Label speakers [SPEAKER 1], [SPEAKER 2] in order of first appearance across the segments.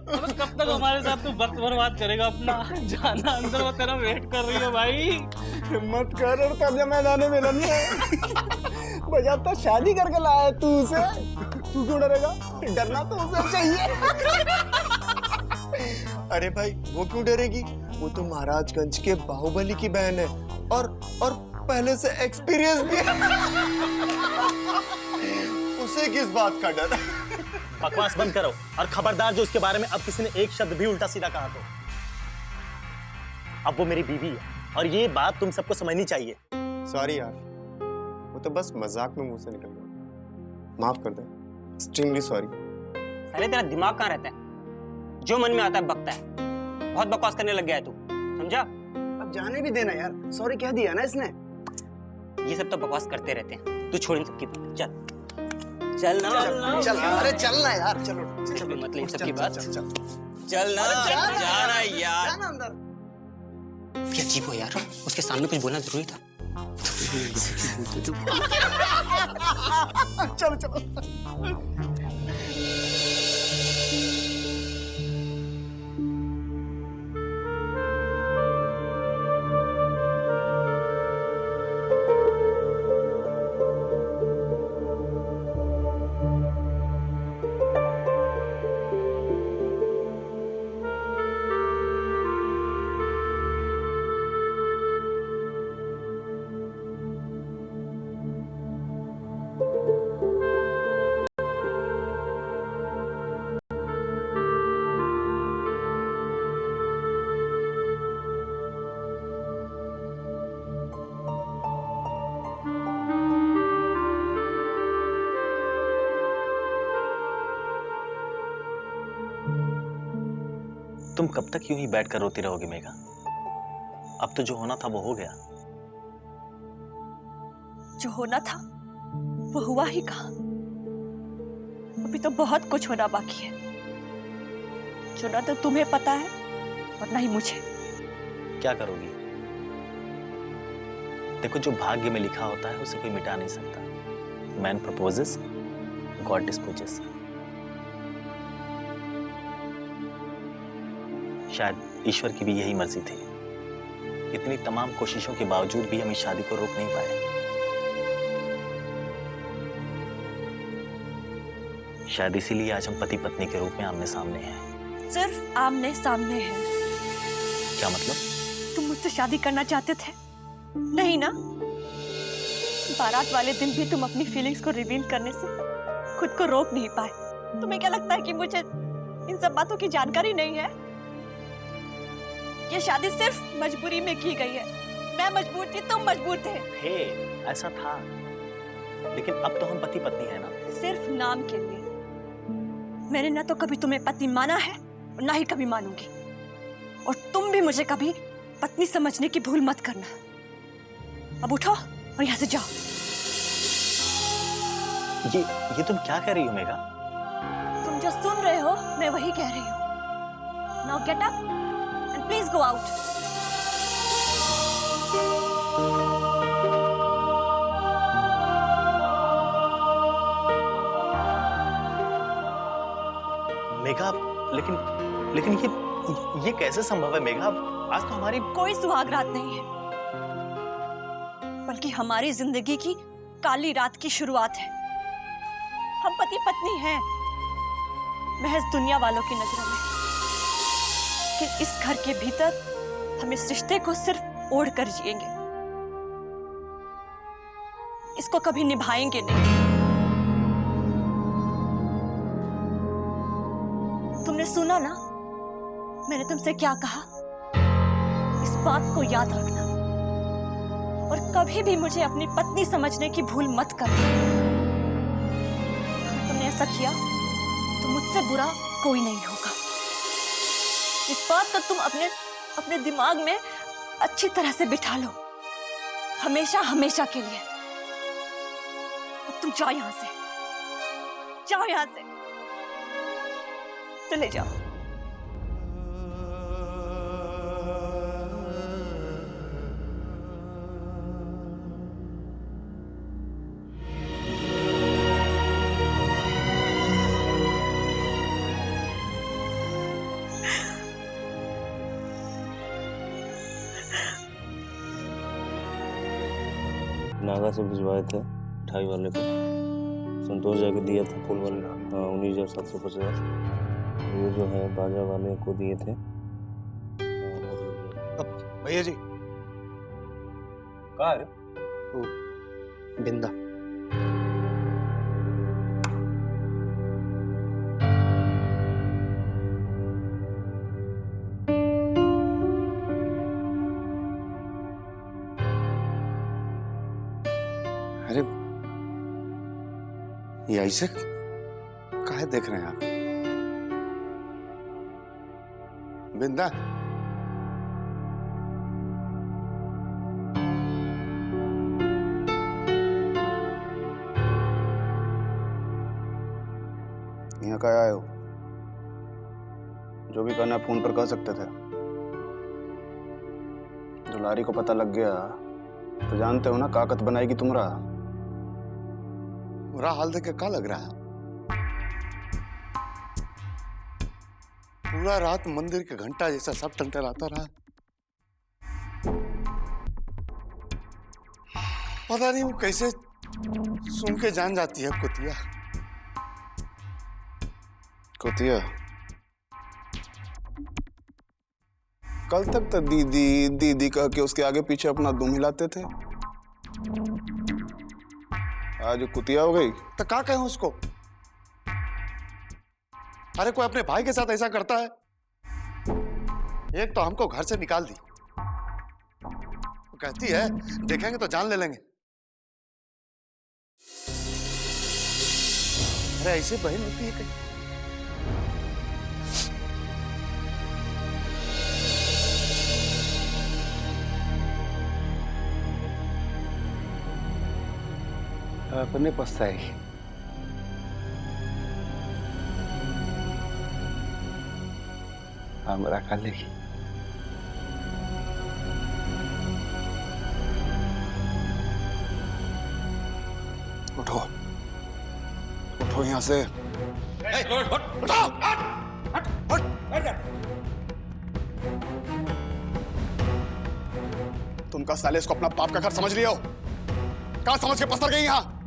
[SPEAKER 1] अबे कब तक हमारे साथ तू वक्त बर्बाद करेगा अपना? जाना अंदर, वो तेरा वेट कर रही है भाई।
[SPEAKER 2] हिम्मत कर और तब मैदान मिलन में बजा तो शादी करके लाया तू उसे, तू क्यों डरेगा? डरना तो उसे चाहिए। अरे भाई वो क्यों डरेगी? वो तो महाराजगंज के बाहुबली की बहन है और पहले से एक्सपीरियंस भी है। उसे किस बात का डर?
[SPEAKER 3] बकवास बंद करो और खबरदार जो उसके बारे में अब किसी ने एक शब्द भी उल्टा सीधा कहा तो। अब वो मेरी बीवी है और ये बात तुम सबको समझनी चाहिए।
[SPEAKER 2] सॉरी यार, वो तो बस मजाक में मुंह से निकल गया, माफ कर दे। Extremely sorry.
[SPEAKER 4] साले तेरा दिमाग कहाँ रहता है? जो मन में आता है बकता है। बहुत बकवास करने लग गया है तू, समझा?
[SPEAKER 2] अब जाने भी देना यार, सॉरी कह दिया ना इसने।
[SPEAKER 4] ये सब तो बकवास करते रहते हैं। तू छोड़ इन सबकी बात, चल चल ना,
[SPEAKER 2] चल अरे चल ना यार, चलो चलो
[SPEAKER 4] मतलब इन सबकी बात,
[SPEAKER 2] चल
[SPEAKER 4] चल ना, जा रहा है यार। क्या अजीब हो यार, उसके सामने कुछ बोलना जरूरी था।
[SPEAKER 2] चलो चलो।
[SPEAKER 3] तुम कब तक यूं ही बैठकर रोती रहोगी मेघा? अब तो जो होना था वो हो गया।
[SPEAKER 5] जो होना था वो हुआ ही कहा। अभी तो बहुत कुछ होना बाकी है, जो ना तो तुम्हें पता है और ना ही मुझे।
[SPEAKER 3] क्या करोगी? देखो, जो भाग्य में लिखा होता है उसे कोई मिटा नहीं सकता। Man proposes, God disposes. शायद ईश्वर की भी यही मर्जी थी। इतनी तमाम कोशिशों के बावजूद भी हम इस शादी को रोक नहीं पाए। शायद इसीलिए आज हम पति पत्नी के रूप में आमने सामने हैं।
[SPEAKER 5] सिर्फ आमने सामने हैं।
[SPEAKER 3] क्या मतलब?
[SPEAKER 5] तुम मुझसे शादी करना चाहते थे, नहीं ना? बारात वाले दिन भी तुम अपनी फीलिंग्स को रिवील करने से खुद को रोक नहीं पाए। तुम्हें क्या लगता है कि मुझे इन सब बातों की जानकारी नहीं है? ये शादी सिर्फ मजबूरी में की गई है। मैं मजबूर थी, तुम मजबूर थे।
[SPEAKER 3] हे, ऐसा था, लेकिन अब तो हम पति पत्नी हैं ना।
[SPEAKER 5] सिर्फ नाम के लिए। मैंने ना तो कभी तुम्हें पति माना है और ना ही कभी मानूंगी। और तुम भी मुझे कभी पत्नी समझने की भूल मत करना। अब उठो और यहाँ से जाओ।
[SPEAKER 3] ये तुम क्या कह रही हो मेघा?
[SPEAKER 5] तुम जो सुन रहे हो मैं वही कह रही हूँ। Now get up and please go out.
[SPEAKER 3] Megha, लेकिन ये कैसे संभव है मेघा? आज तो हमारी
[SPEAKER 5] कोई सुहाग रात नहीं है, बल्कि हमारी जिंदगी की काली रात की शुरुआत है। हम पति पत्नी हैं, महज दुनिया वालों की नजरों में। लेकिन इस घर के भीतर हम इस रिश्ते को सिर्फ ओढ़ कर जिएंगे, इसको कभी निभाएंगे नहीं। तुमने सुना ना मैंने तुमसे क्या कहा? इस बात को याद रखना और कभी भी मुझे अपनी पत्नी समझने की भूल मत करना। अगर तुमने ऐसा किया तो मुझसे बुरा कोई नहीं होगा। इस बात को तुम अपने दिमाग में अच्छी तरह से बिठा लो, हमेशा हमेशा के लिए। अब तुम जाओ यहां से, जाओ यहां से, चले जाओ।
[SPEAKER 6] नागा से भिजवाए थे 28 वाले को, संतोष जाके दिया था फूल वाले, हाँ 19,750। ये जो है बाजा वाले को दिए थे।
[SPEAKER 2] भैया जी
[SPEAKER 6] कहाँ है?
[SPEAKER 2] बिंदा।
[SPEAKER 7] अरे ये ऐसे काहे देख रहे हैं आप? बिंदा,
[SPEAKER 2] यहाँ का आए हो? जो भी करना है फोन पर कह सकते थे। जो लारी को पता लग गया तो जानते हो ना काकत बनाएगी तुमरा।
[SPEAKER 7] बुरा हाल देख के क्या लग रहा है? पूरा रात मंदिर के घंटा जैसा सब टंटराता रहा। पता नहीं वो कैसे सुन के जान जाती है कुतिया।
[SPEAKER 2] कुतिया कल तक तो दीदी दीदी कह के उसके आगे पीछे अपना दुम हिलाते थे, आज कुतिया हो गई।
[SPEAKER 7] तो क्या कहें उसको? अरे कोई अपने भाई के साथ ऐसा करता है? एक तो हमको घर से निकाल दी, वो कहती है देखेंगे तो जान ले लेंगे। अरे ऐसे बहन होती है कहीं?
[SPEAKER 2] अपने पछताएगी। हमरा खा लेगी। उठो उठो यहाँ से। तुम का साले इसको अपना बाप का घर समझ लियो? कहाँ समझ के पसर गई यहाँ?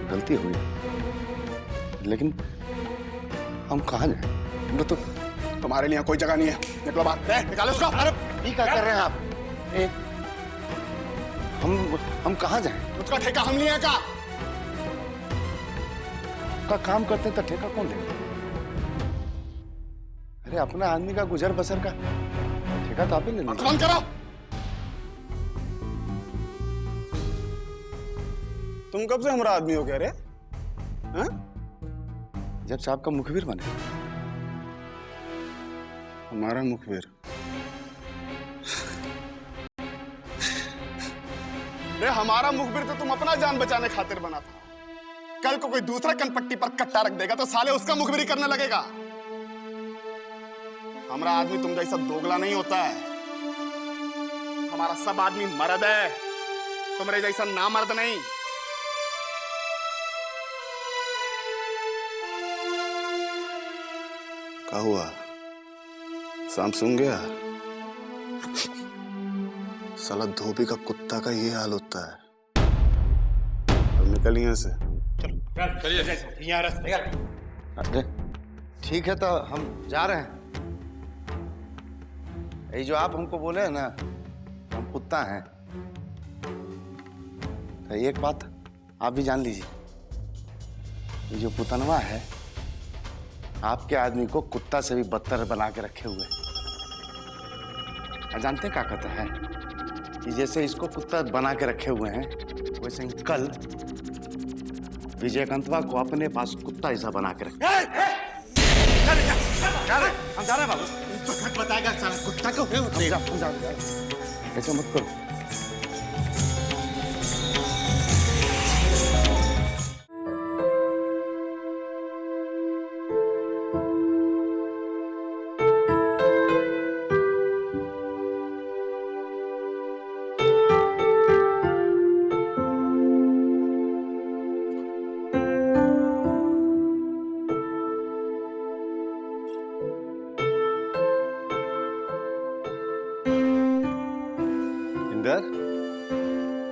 [SPEAKER 2] गलती हुई, लेकिन हम कहाँ जाए? तो तुम्हारे लिए कोई जगह नहीं है। निकलो बाहर, निकालो उसको।
[SPEAKER 7] अरे ये क्या कर रहे हैं आप? हम कहाँ जाएं?
[SPEAKER 2] उसका ठेका हम लिए का?
[SPEAKER 7] का काम करते तो ठेका कौन लेगा? अरे अपना आदमी का गुजर बसर का ठेका तो आप ही ले लीजिए।
[SPEAKER 2] बंद करो। तुम कब से हमारा आदमी हो गया रे? हाँ?
[SPEAKER 7] जब से आपका मुखबिर बने।
[SPEAKER 2] हमारा मुखबिर? रे हमारा मुखबिर तो तुम अपना जान बचाने खातिर बना था। कल को कोई दूसरा कनपट्टी पर कट्टा रख देगा तो साले उसका मुखबिरी करने लगेगा। हमारा आदमी तुम जैसा दोगला नहीं होता है। हमारा सब आदमी मर्द है, तुम्हारे जैसा नामर्द नहीं। क्या हुआ? शाम सुन गया? साला धोबी का कुत्ता का ये हाल होता है। अब निकल यहाँ से।
[SPEAKER 7] अरे ठीक है तो हम जा रहे हैं। ये जो आप हमको बोले हैं ना हम कुत्ता हैं, तो एक बात आप भी जान लीजिए, ये जो पुतनवा है आपके आदमी को कुत्ता से भी बदतर बना के रखे हुए। और जानते हैं क्या कहता है कि जैसे इसको कुत्ता बना के रखे हुए हैं वैसे ही कल विजयकांतवा को अपने पास कुत्ता ऐसा बना के रखे। हम जा रहे हैं बाबू। बताएगा सारा कुत्ता को। ऐसा मत करो।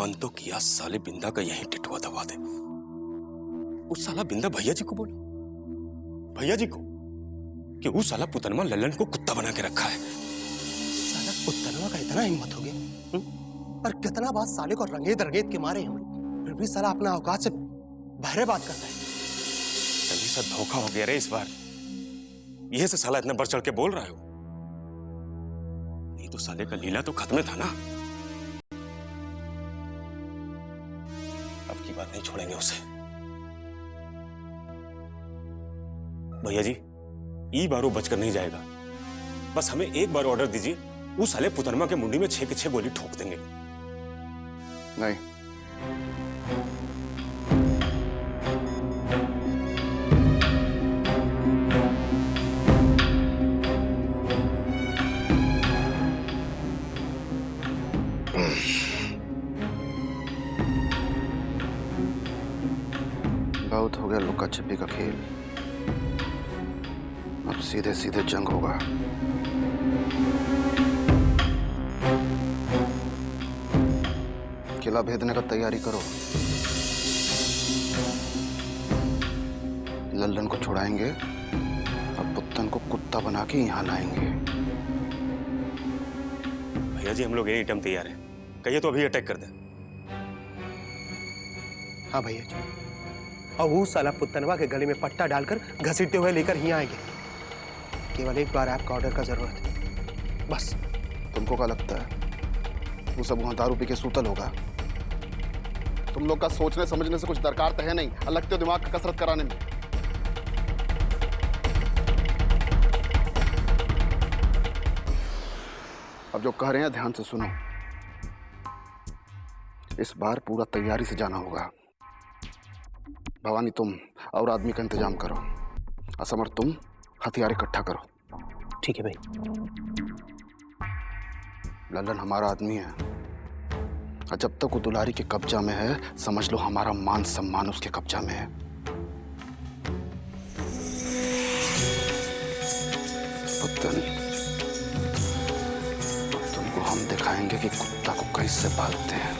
[SPEAKER 8] मन तो किया साले बिंदा का यहीं टिटुआ दबा दे। उस साला बिंदा भैया जी को बोला, भैया जी को, कि वो साला पुतनमा लल्लन को कुत्ता बना के रखा है।
[SPEAKER 2] साला पुतनवा का इतना हिम्मत हो गया, और कितना बात साले को रंगेत रंगेत के मारे हम, फिर भी साला अपना औकात से बहरे बात करता है।
[SPEAKER 8] तभी सा धोखा हो गया रे इस बार। यह से साला इतना बढ़ चढ़ के बोल रहा है। नहीं तो साले का लीला तो खत्म था ना। अब की बात नहीं छोड़ेंगे उसे। भैया जी, ई बार वो बचकर नहीं जाएगा। बस हमें एक बार ऑर्डर दीजिए, वो साले पुतनमा के मुंडी में 6 के 6 गोली ठोक देंगे।
[SPEAKER 7] नहीं, बहुत हो गया लुका छिपी का खेल। अब सीधे सीधे जंग होगा। किला भेदने का तैयारी करो। लल्लन को छुड़ाएंगे और पुत्तन को कुत्ता बना के यहां लाएंगे।
[SPEAKER 8] भैया जी, हम लोग एनी टाइम तैयार हैं। कहिए तो अभी अटैक कर दें।
[SPEAKER 2] हाँ भैया जी, और वो साला पुतनवा के गले में पट्टा डालकर घसीटते हुए लेकर ही आएंगे। केवल एक बार आपका ऑर्डर का जरूरत है, बस।
[SPEAKER 7] तुमको क्या लगता है वो सब वहां दारू पी के सूतल होगा? तुम लोग का सोचने समझने से कुछ दरकार तो है नहीं, अलग तो दिमाग का कसरत कराने में। अब जो कह रहे हैं ध्यान से सुनो। इस बार पूरा तैयारी से जाना होगा। भवानी, तुम और आदमी का इंतजाम करो। असमर, तुम हथियार इकट्ठा करो।
[SPEAKER 2] ठीक है भाई।
[SPEAKER 7] लल्लन हमारा आदमी है, और जब तक वो दुलारी के कब्जा में है, समझ लो हमारा मान सम्मान उसके कब्जा में है। पुत्तन, तुमको हम दिखाएंगे कि कुत्ता को कैसे पालते हैं।